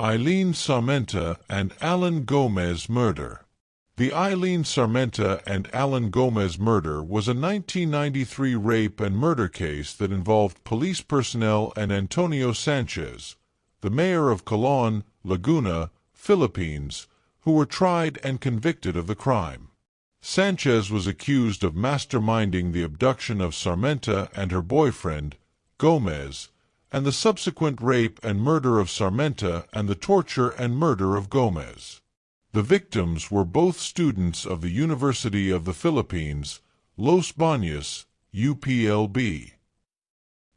Eileen Sarmenta and Allan Gomez murder. The Eileen Sarmenta and Allan Gomez murder was a 1993 rape and murder case that involved police personnel and Antonio Sanchez, the mayor of Calauan, Laguna, Philippines, who were tried and convicted of the crime. Sanchez was accused of masterminding the abduction of Sarmenta and her boyfriend, Gomez, and the subsequent rape and murder of Sarmenta and the torture and murder of Gomez. The victims were both students of the University of the Philippines, Los Baños, UPLB.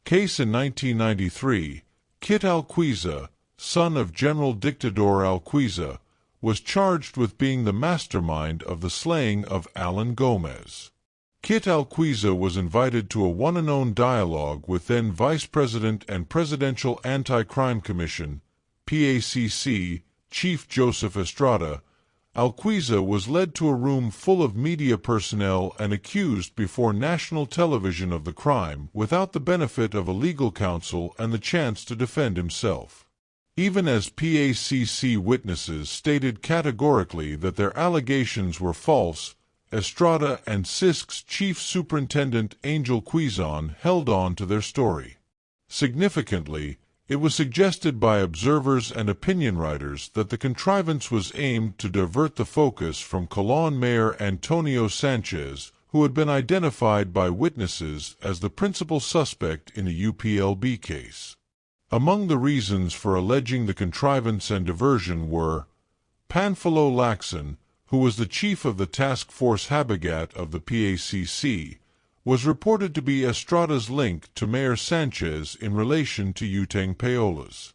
Case in 1993, Kit Alquiza, son of General Dictador Alquiza, was charged with being the mastermind of the slaying of Allan Gomez. Kit Alquiza was invited to a one-and-only dialogue with then Vice President and Presidential Anti-Crime Commission, PACC, Chief Joseph Estrada. Alquiza was led to a room full of media personnel and accused before national television of the crime without the benefit of a legal counsel and the chance to defend himself. Even as PACC witnesses stated categorically that their allegations were false, Estrada and CISC's Chief Superintendent Angel Quizon held on to their story. Significantly, it was suggested by observers and opinion writers that the contrivance was aimed to divert the focus from Calauan Mayor Antonio Sanchez, who had been identified by witnesses as the principal suspect in a UPLB case. Among the reasons for alleging the contrivance and diversion were Panfilo Lacson, who was the chief of the Task Force Habitat of the PACC, was reported to be Estrada's link to Mayor Sanchez in relation to Utang Payolas.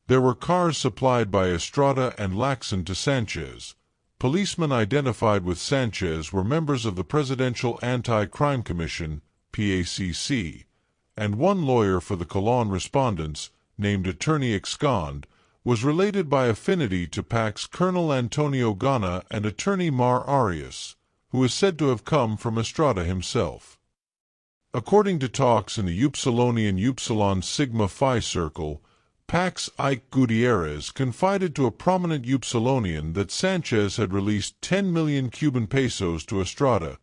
There were cars supplied by Estrada and Lacson to Sanchez. Policemen identified with Sanchez were members of the Presidential Anti-Crime Commission, PACC, and one lawyer for the Calauan respondents, named Attorney Excond, was related by affinity to PAC's Colonel Antonio Gana and Attorney Mar Arias, who is said to have come from Estrada himself. According to talks in the Upsilon Sigma Phi circle, PAC's Ike Gutierrez confided to a prominent Upsilonian that Sanchez had released 10 million Cuban pesos to Estrada,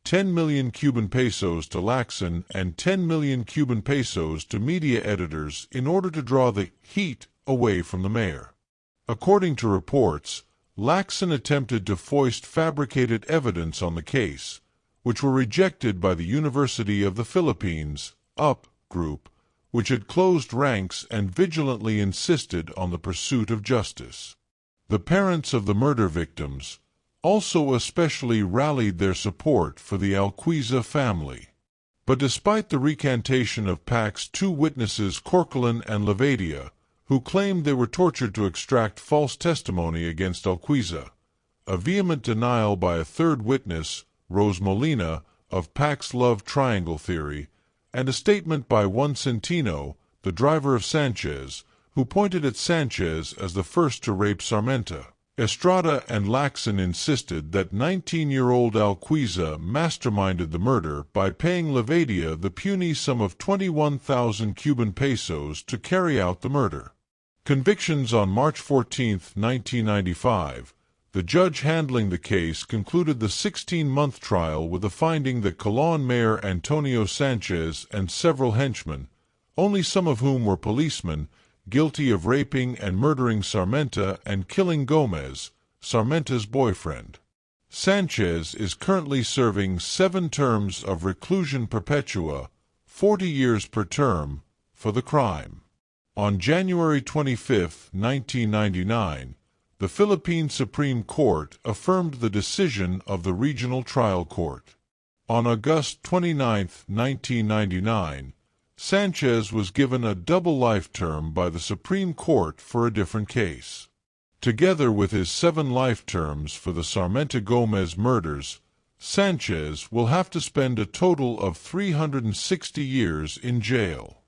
10 million Cuban pesos to Lacson, and 10 million Cuban pesos to media editors in order to draw the heat away from the mayor. According to reports, Lacson attempted to foist fabricated evidence on the case, which were rejected by the University of the Philippines, UP group, which had closed ranks and vigilantly insisted on the pursuit of justice. The parents of the murder victims also especially rallied their support for the Alquiza family. But despite the recantation of PAC's two witnesses Corcolan and Levadia, who claimed they were tortured to extract false testimony against Alquiza, a vehement denial by a third witness, Rose Molina, of PAC's love triangle theory, and a statement by Juan Centino, the driver of Sanchez, who pointed at Sanchez as the first to rape Sarmenta. Estrada and Lacson insisted that 19-year-old Alquiza masterminded the murder by paying Levadia the puny sum of 21,000 Cuban pesos to carry out the murder. Convictions on March 14, 1995. The judge handling the case concluded the 16-month trial with the finding that Calauan Mayor Antonio Sanchez and several henchmen, only some of whom were policemen, guilty of raping and murdering Sarmenta and killing Gomez, Sarmenta's boyfriend. Sanchez is currently serving 7 terms of reclusion perpetua, 40 years per term, for the crime. On January 25, 1999, the Philippine Supreme Court affirmed the decision of the Regional Trial Court. On August 29, 1999, Sanchez was given a double life term by the Supreme Court for a different case. Together with his 7 life terms for the Sarmenta-Gomez murders, Sanchez will have to spend a total of 360 years in jail.